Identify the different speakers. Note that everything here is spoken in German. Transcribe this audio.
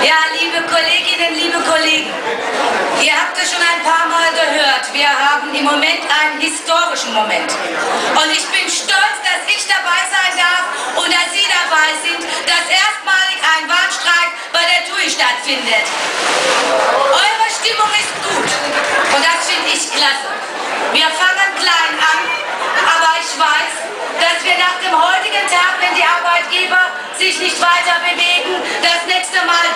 Speaker 1: Ja, liebe Kolleginnen, liebe Kollegen, ihr habt es schon ein paar Mal gehört, wir haben im Moment einen historischen Moment. Und ich bin stolz, dass ich dabei sein darf und dass Sie dabei sind, dass erstmalig ein Warnstreik bei der TUI stattfindet. Eure Stimmung ist gut und das finde ich klasse. Wir fangen klein an, aber ich weiß, dass wir nach dem heutigen Tag, wenn die Arbeitgeber sich nicht weiter bewegen, das nächste Mal